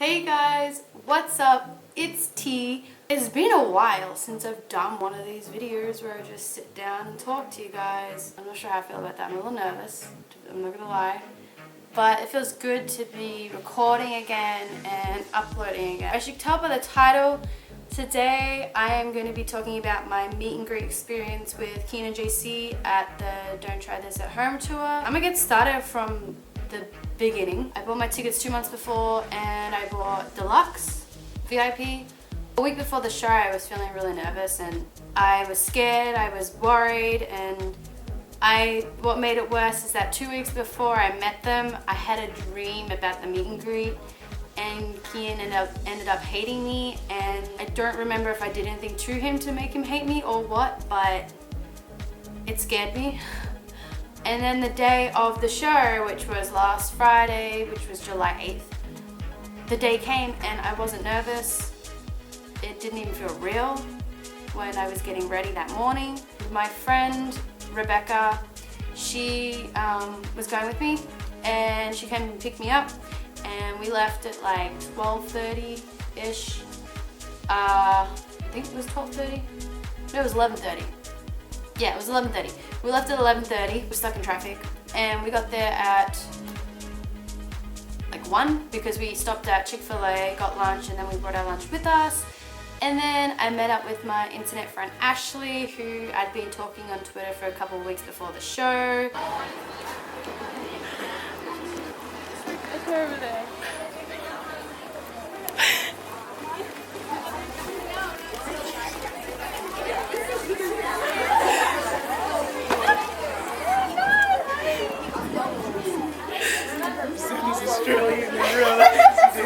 Hey guys, what's up? It's T. It's been a while since I've done one of these videos where I just sit down and talk to you guys. I'm not sure how I feel about that. I'm a little nervous, I'm not gonna lie. But it feels good to be recording again and uploading again. As you can tell by the title, today I am going to be talking about my meet and greet experience with Kian and JC at the Don't Try This at Home tour. I'm gonna get started from the beginning. I bought my tickets 2 months before and I bought Deluxe, VIP. A week before the show I was feeling really nervous and I was scared, I was worried, and what made it worse is that 2 weeks before I met them, I had a dream about the meet and greet, and Kian ended up hating me, and I don't remember if I did anything to him to make him hate me or what, but it scared me. And then the day of the show, which was last Friday, which was July 8th, the day came and I wasn't nervous. It didn't even feel real when I was getting ready that morning. My friend Rebecca, she was going with me and she came and picked me up and we left at like 12:30-ish. I think it was 12:30. No, it was 11:30. Yeah, it was 11:30. We left at 11:30. We're stuck in traffic and we got there at like 1 because we stopped at Chick-fil-A, got lunch, and then we brought our lunch with us. And then I met up with my internet friend Ashley, who I'd been talking on Twitter for a couple of weeks before the show. Look over there.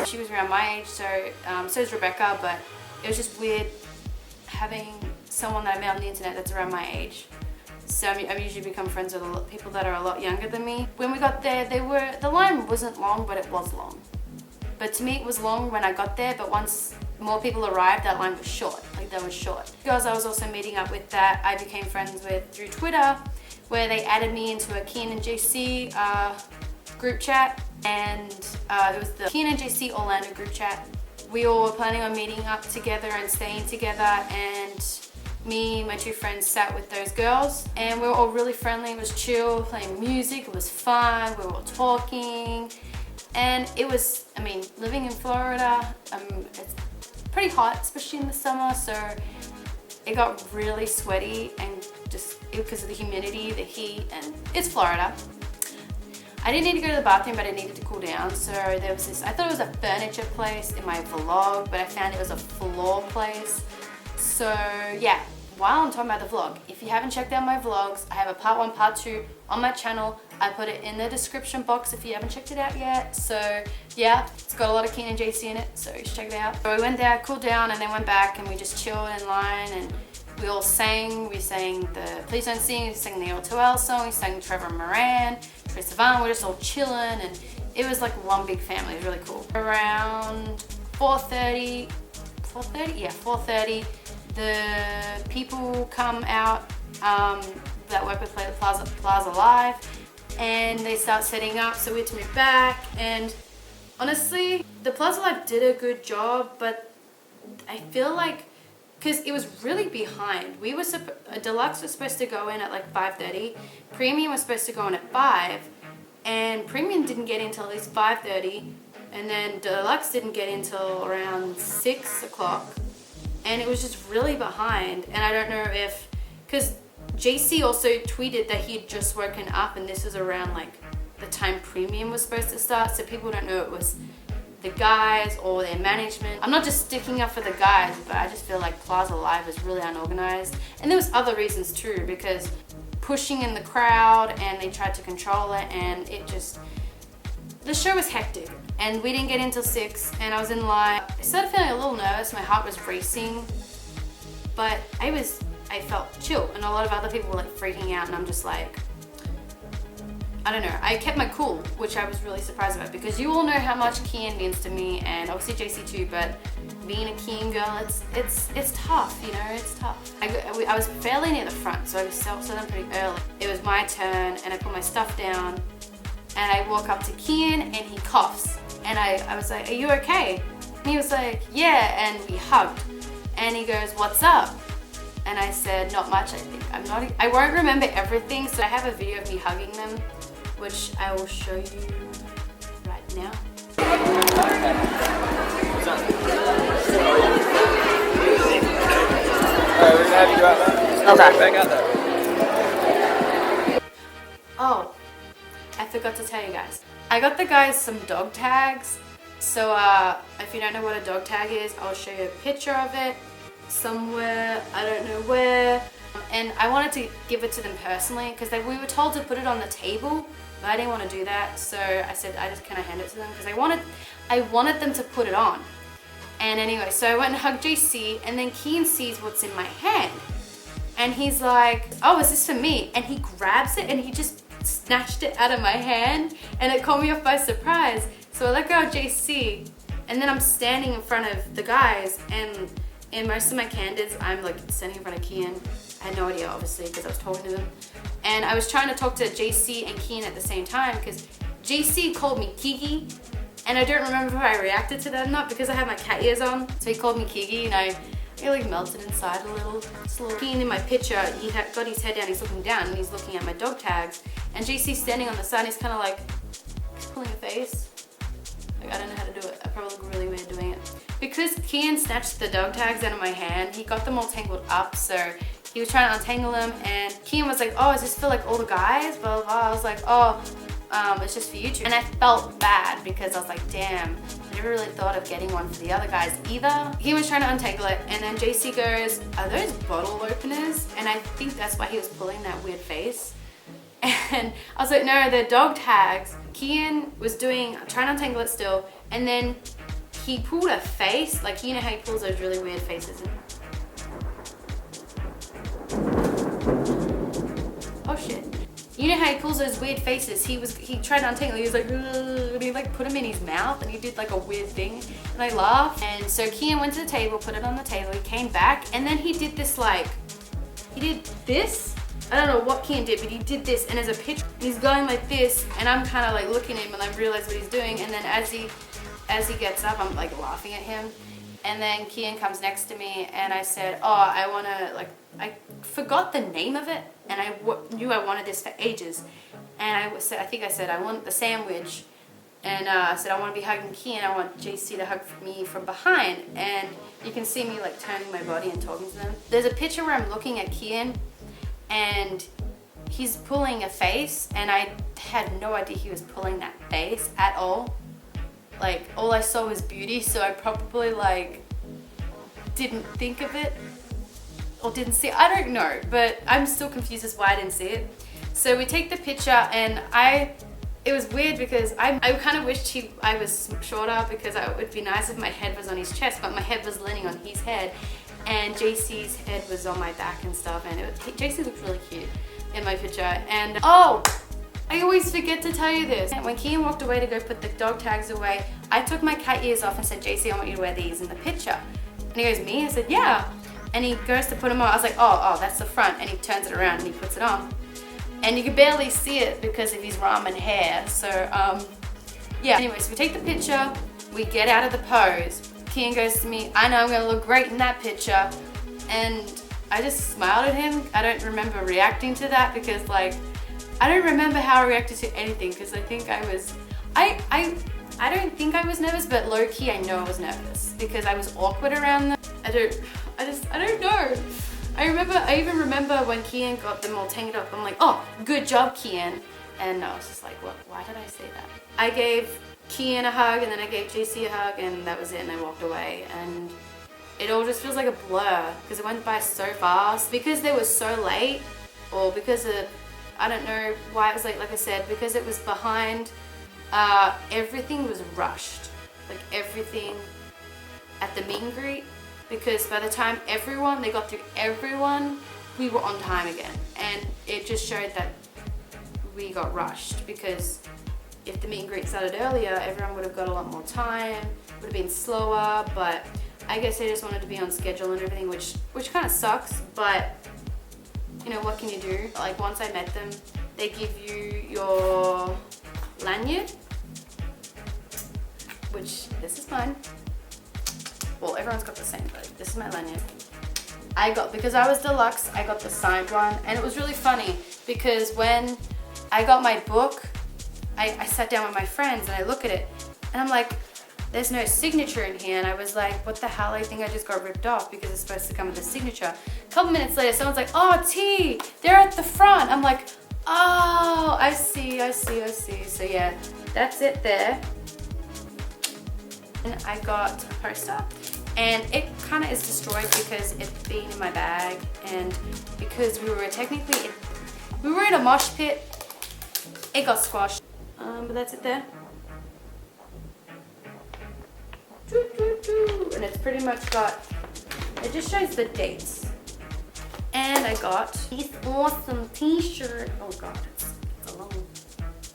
She was around my age, so is Rebecca, but it was just weird having someone that I met on the internet that's around my age. So I've usually become friends with people that are a lot younger than me. When we got there, the line wasn't long, but it was long. But to me, it was long when I got there, but once more people arrived, that line was short, like that was short. Girls I was also meeting up with that I became friends with through Twitter, where they added me into a Kian and JC group chat, and it was the Kian and JC Orlando group chat. We all were planning on meeting up together and staying together, and me and my two friends sat with those girls and we were all really friendly. It was chill, playing music, it was fun, we were all talking, and it was, I mean, living in Florida, it's pretty hot, especially in the summer, so it got really sweaty and just because of the humidity, the heat, and it's Florida. I didn't need to go to the bathroom, but I needed to cool down. So there was this, I thought it was a furniture place in my vlog, but I found it was a floor place. So yeah, while I'm talking about the vlog, if you haven't checked out my vlogs, I have a part 1, part 2 on my channel. I put it in the description box if you haven't checked it out yet. So yeah, it's got a lot of Kian and JC in it, so you should check it out. So we went there, cooled down, and then went back and we just chilled in line, and we all sang. We sang the Please Don't Sing, we sang the L2L song, we sang Trevor Moran, Troye Sivan. We're just all chilling, and it was like one big family. It was really cool. Around 4:30, yeah, 4:30, the people come out that work with Plaza Live, and they start setting up, so we had to move back. And honestly, the Plaza Live did a good job, but I feel like because it was really behind. Deluxe was supposed to go in at like 5:30, Premium was supposed to go in at 5, and Premium didn't get in till at least 5:30, and then Deluxe didn't get in till around 6 o'clock, and it was just really behind. And I don't know if, because JC also tweeted that he had just woken up and this was around like the time Premium was supposed to start, so people don't know it was the guys or their management. I'm not just sticking up for the guys, but I just feel like Plaza Live was really unorganized. And there was other reasons too, because pushing in the crowd and they tried to control it, and it just, the show was hectic. And we didn't get in till 6, and I was in line. I started feeling a little nervous, my heart was racing, but I felt chill, and a lot of other people were like freaking out, and I'm just like, I don't know, I kept my cool, which I was really surprised about, because you all know how much Kian means to me, and obviously JC too, but being a Kian girl, it's tough, you know, it's tough. I was fairly near the front, so I saw them pretty early. It was my turn, and I put my stuff down, and I walk up to Kian, and he coughs, And I was like, are you okay? And he was like, yeah, and we hugged. And he goes, what's up? And I said, not much, I think. I won't remember everything, so I have a video of me hugging them, which I will show you right now. Alright, we're gonna have you go out there. Okay. Back out there. Oh, I forgot to tell you guys. I got the guys some dog tags. So if you don't know what a dog tag is, I'll show you a picture of it somewhere, I don't know where. And I wanted to give it to them personally because we were told to put it on the table, but I didn't want to do that. So I said, can I hand it to them? Because I wanted them to put it on. And anyway, so I went and hugged JC, and then Kian sees what's in my hand. And he's like, oh, is this for me? And he grabs it and he just snatched it out of my hand, and it caught me off by surprise. So I let go of JC, and then I'm standing in front of the guys, and in most of my candids, I'm like standing in front of Kian. I had no idea, obviously, because I was talking to them. And I was trying to talk to JC and Kian at the same time, because JC called me Kiki, and I don't remember if I reacted to that or not, because I had my cat ears on. So he called me Kiki, and I like melted inside a little. Kian in my picture, he got his head down, he's looking down, and he's looking at my dog tags. And JC's standing on the side, he's kind of like pulling a face. Like, I don't know how to do it. I probably look really weird doing it. Because Kian snatched the dog tags out of my hand, he got them all tangled up, so he was trying to untangle them, and Kian was like, oh, is this for like all the guys? Blah, blah, blah. I was like, oh, it's just for you two. And I felt bad because I was like, damn, I never really thought of getting one for the other guys either. He was trying to untangle it, and then JC goes, are those bottle openers? And I think that's why he was pulling that weird face. And I was like, no, they're dog tags. Kian was trying to untangle it still, and then he pulled a face, like, you know how he pulls those really weird faces? Oh shit. You know how he pulls those weird faces? He tried to untangle, he was like, and he like put him in his mouth, and he did like a weird thing, and I laughed. And so Kian went to the table, put it on the table, he came back, and then he did this like, he did this. I don't know what Kian did, but he did this, and as a picture, he's going like this, and I'm kind of like looking at him, and I realize what he's doing, and then as he gets up, I'm like laughing at him, and then Kian comes next to me, and I said, oh, I want to, like, I forgot the name of it, and I knew I wanted this for ages, and I think I said, I want the sandwich, and I said, I want to be hugging Kian, I want JC to hug me from behind, and you can see me like turning my body and talking to them. There's a picture where I'm looking at Kian, and he's pulling a face, and I had no idea he was pulling that face at all. Like, all I saw was beauty, so I probably like didn't think of it or didn't see it. I don't know, but I'm still confused as why I didn't see it. So we take the picture, and it was weird because I kind of wished I was shorter, because it would be nice if my head was on his chest, but my head was leaning on his head. And JC's head was on my back and stuff, and JC looked really cute in my picture. And oh, I always forget to tell you this. When Kian walked away to go put the dog tags away, I took my cat ears off and said, JC, I want you to wear these in the picture. And he goes, me? I said, yeah. And he goes to put them on. I was like, oh, that's the front. And he turns it around and he puts it on. And you can barely see it because of his ramen hair. So, yeah. Anyway, so we take the picture, we get out of the pose. Kian goes to me, I know I'm gonna look great in that picture, and I just smiled at him. I don't remember reacting to that because, like, I don't remember how I reacted to anything, because I think I was, I don't think I was nervous, but low key I know I was nervous because I was awkward around them. I don't know. I even remember when Kian got them all tangled up, I'm like, oh, good job, Kian. And I was just like, what? Why did I say that? I gave Kian a hug, and then I gave JC a hug, and that was it, and I walked away. And it all just feels like a blur because it went by so fast, because they were so late, or because of, I don't know why it was late, like I said, because it was behind, everything was rushed, like everything at the meet and greet, because by the time they got through everyone, we were on time again, and it just showed that we got rushed, because if the meet and greet started earlier, everyone would have got a lot more time, would have been slower, but I guess they just wanted to be on schedule and everything, which kind of sucks, but you know, what can you do? Like, once I met them, they give you your lanyard, which this is mine. Well, everyone's got the same, but this is my lanyard. Because I was deluxe, I got the signed one, and it was really funny because when I got my book, I sat down with my friends and I look at it and I'm like, there's no signature in here. And I was like, what the hell? I think I just got ripped off because it's supposed to come with a signature. A couple minutes later, someone's like, oh, T, they're at the front. I'm like, oh, I see. So yeah, that's it there. And I got a poster. And it kind of is destroyed because it's been in my bag and because we were in a mosh pit, it got squashed. But that's it there. And it's pretty much it just shows the dates. And I got this awesome t-shirt. Oh God, it's a long one.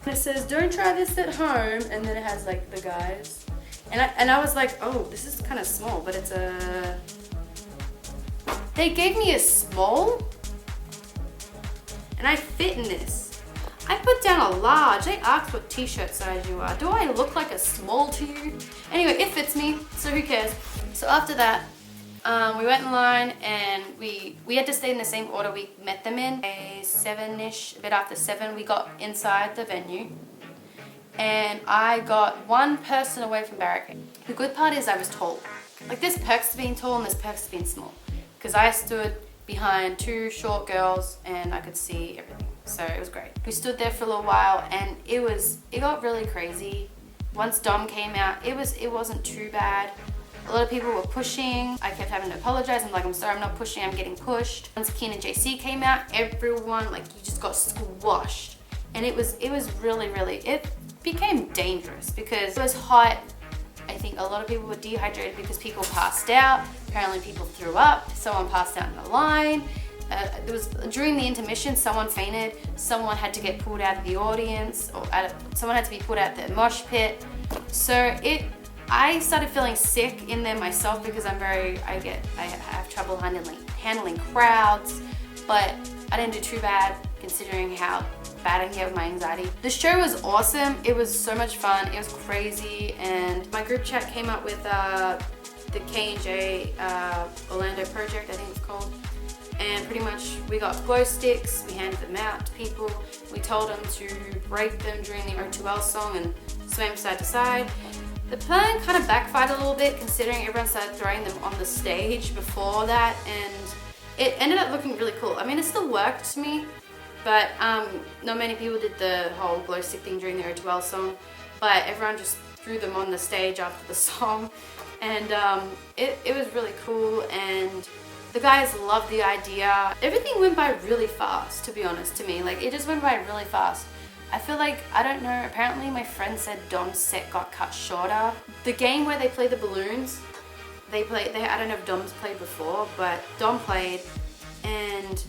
And it says, don't try this at home. And then it has like the guys. And I was like, oh, this is kind of small, but it's a... They gave me a small, and I fit in this. I put down a large. They asked what t-shirt size you are. Do I look like a small to you? Anyway, it fits me, so who cares? So after that, we went in line, and we had to stay in the same order we met them in. A 7-ish, a bit after 7, we got inside the venue. And I got one person away from barricade. The good part is I was tall. Like there's perks to being tall and there's perks to being small. Because I stood behind 2 short girls and I could see everything. So it was great. We stood there for a little while and it got really crazy. Once Dom came out, it wasn't too bad. A lot of people were pushing. I kept having to apologize. I'm like, I'm sorry, I'm not pushing, I'm getting pushed. Once Keen and JC came out, everyone, like you just got squashed. And it was really, it became dangerous because it was hot. I think a lot of people were dehydrated because people passed out. Apparently people threw up. Someone passed out in the line. During the intermission, someone fainted. Someone had to get pulled out of the audience, or someone had to be put out the mosh pit. So I started feeling sick in there myself because I have trouble handling crowds, but I didn't do too bad considering how bad I can get with my anxiety. The show was awesome. It was so much fun. It was crazy, and my group chat came up with the K&J Orlando project, I think it's called. And pretty much we got glow sticks, we handed them out to people. We told them to break them during the O2L song and swim side to side. The plan kind of backfired a little bit considering everyone started throwing them on the stage before that, and it ended up looking really cool. I mean, it still worked to me, but not many people did the whole glow stick thing during the O2L song, but everyone just threw them on the stage after the song, and it was really cool, and the guys loved the idea. Everything went by really fast, to be honest, to me. Like, it just went by really fast. I feel like, I don't know, apparently my friend said Dom's set got cut shorter. The game where they play the balloons, I don't know if Dom's played before, but Dom played, and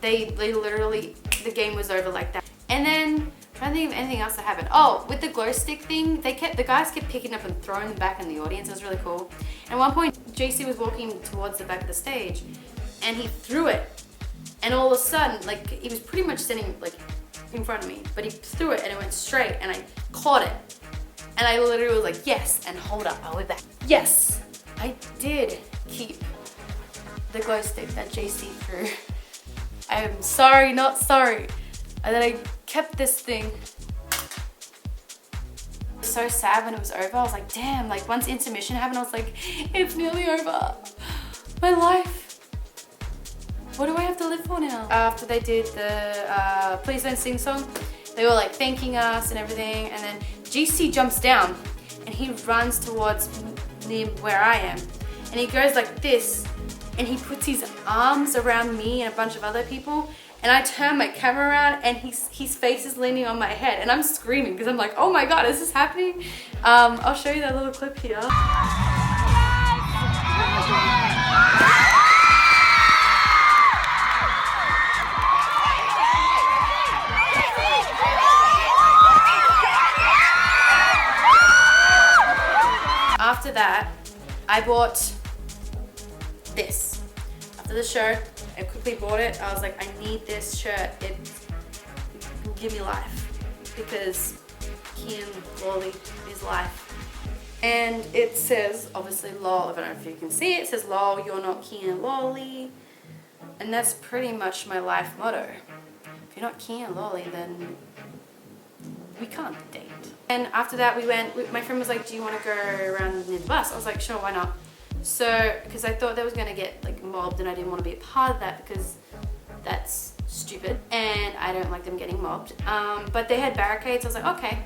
they literally, the game was over like that. And then, I'm trying to think of anything else that happened. Oh, with the glow stick thing, the guys kept picking up and throwing them back in the audience. It was really cool. And at one point, JC was walking towards the back of the stage, and he threw it. And all of a sudden, like, he was pretty much sitting like in front of me, but he threw it and it went straight, and I caught it. And I literally was like, yes, and hold up, I'll be back. Yes, I did keep the glow stick that JC threw. I am sorry, not sorry. And then I kept this thing. It was so sad when it was over. I was like, damn, like once intermission happened, I was like, it's nearly over. My life. What do I have to live for now? After they did the Please Don't Sing song, they were like thanking us and everything, and then GC jumps down and he runs towards near where I am, and he goes like this, and he puts his arms around me and a bunch of other people, and I turn my camera around and his face is leaning on my head, and I'm screaming because I'm like, oh my god, is this happening? I'll show you that little clip here. After that, I bought this. After the show, I quickly bought it. I was like, I need this shirt. It will give me life, because Kian Lawley is life. And it says, obviously, lol, I don't know if you can see it, it says, lol, you're not keen and lolly. And that's pretty much my life motto. If you're not keen and lolly, then we can't date. And after that, my friend was like, do you want to go around near the bus? I was like, sure, why not? So, because I thought that was going to get like mobbed and I didn't want to be a part of that because that's stupid and I don't like them getting mobbed. But they had barricades, I was like, okay,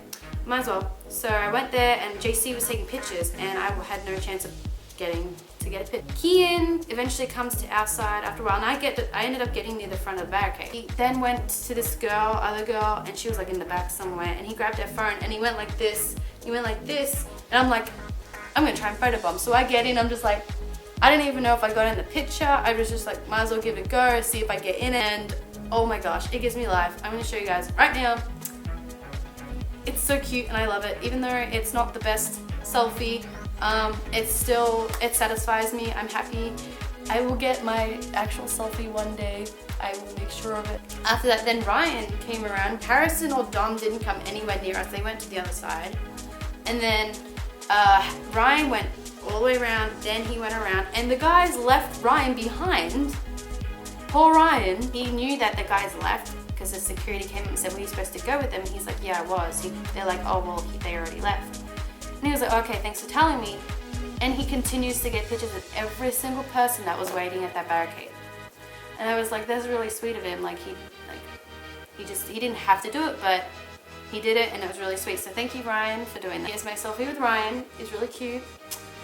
might as well. So I went there and JC was taking pictures and I had no chance of getting to get a picture. Kian eventually comes to our side after a while and I ended up getting near the front of the barricade. He then went to this other girl, and she was like in the back somewhere, and he grabbed her phone and he went like this, and I'm like, I'm gonna try and photobomb. So I get in, I'm just like, I didn't even know if I got in the picture. I was just like, might as well give it a go, see if I get in it. And oh my gosh, it gives me life. I'm gonna show you guys right now. It's so cute and I love it. Even though it's not the best selfie, it satisfies me. I'm happy. I will get my actual selfie one day. I will make sure of it. After that, then Ryan came around. Harrison or Dom didn't come anywhere near us. They went to the other side. And then Ryan went all the way around, then he went around, and the guys left Ryan behind. Poor Ryan, he knew that the guys left because the security came up and said, were you supposed to go with them? And he's like, yeah, I was. They're like, oh, well, they already left. And he was like, okay, thanks for telling me. And he continues to get pictures of every single person that was waiting at that barricade. And I was like, that's really sweet of him. He didn't have to do it, but he did it and it was really sweet. So thank you, Ryan, for doing that. Here's my selfie with Ryan. He's really cute.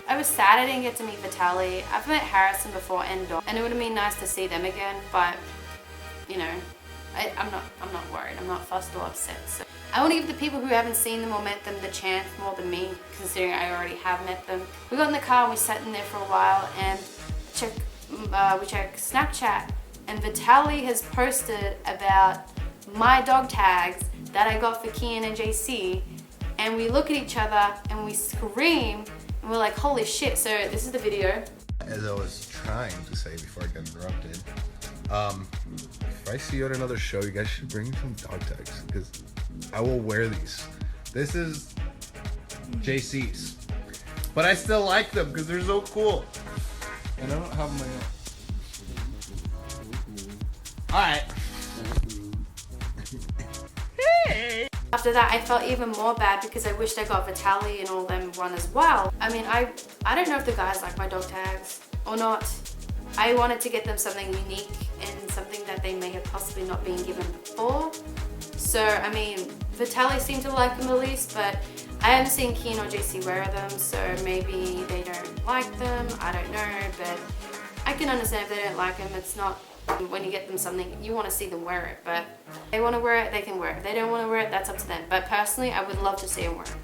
I was sad I didn't get to meet Vitaly. I've met Harrison before and Dom, and it would have been nice to see them again, but you know, I'm not worried. I'm not fussed or upset. So I want to give the people who haven't seen them or met them the chance more than me, considering I already have met them. We got in the car and we sat in there for a while and we checked Snapchat, and Vitaly has posted about my dog tags that I got for Kian and JC, and we look at each other and we scream and we're like, holy shit. So this is the video. As I was trying to say before I got interrupted, if I see you at another show, you guys should bring me some dog tags because I will wear these. This is JC's, but I still like them because they're so cool. And I don't have my own. All right. Hey. After that, I felt even more bad because I wished I got Vitaly and all them one as well. I mean, I don't know if the guys like my dog tags or not. I wanted to get them something unique and something that they may have possibly not been given before. So, I mean, Vitaly seemed to like them the least, but I haven't seen Kian or JC wear them, so maybe they don't like them. I don't know, but I can understand if they don't like them. It's not, when you get them something, you want to see them wear it, but if they want to wear it, they can wear it. If they don't want to wear it, that's up to them. But personally, I would love to see them wear it.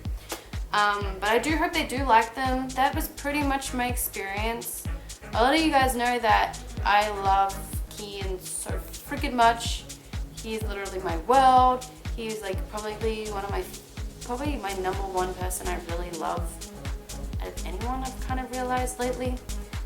But I do hope they do like them. That was pretty much my experience. A lot of you guys know that I love Kian so freaking much. He's literally my world. He's like probably my number one person I really love out of anyone, I've kind of realized lately.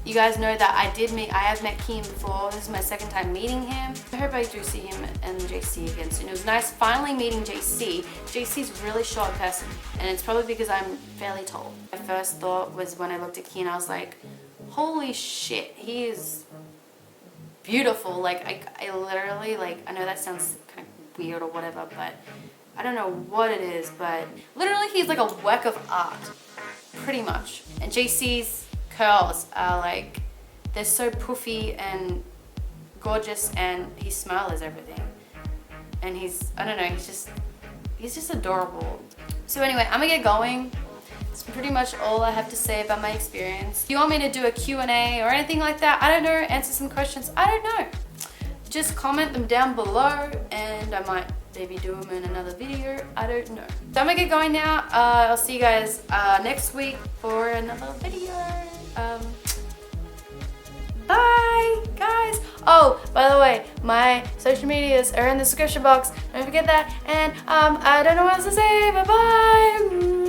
You guys know that I have met Kian before. This is my second time meeting him. I hope I do see him and JC again soon. It was nice finally meeting JC. JC's a really short person, and it's probably because I'm fairly tall. My first thought was when I looked at Kian, I was like, holy shit, he is beautiful. Like, I literally, like, I know that sounds kind of weird or whatever, but I don't know what it is, but literally he's like a work of art, pretty much. And JC's curls are like, they're so poofy and gorgeous, and his smile is everything. And I don't know, he's just adorable. So anyway, I'm gonna get going. That's pretty much all I have to say about my experience. If you want me to do a Q&A or anything like that, I don't know, answer some questions, I don't know. Just comment them down below and I might maybe do them in another video, I don't know. So I'm gonna get going now. I'll see you guys next week for another video. Bye, guys. Oh, by the way, my social medias are in the description box. Don't forget that. And I don't know what else to say. Bye-bye.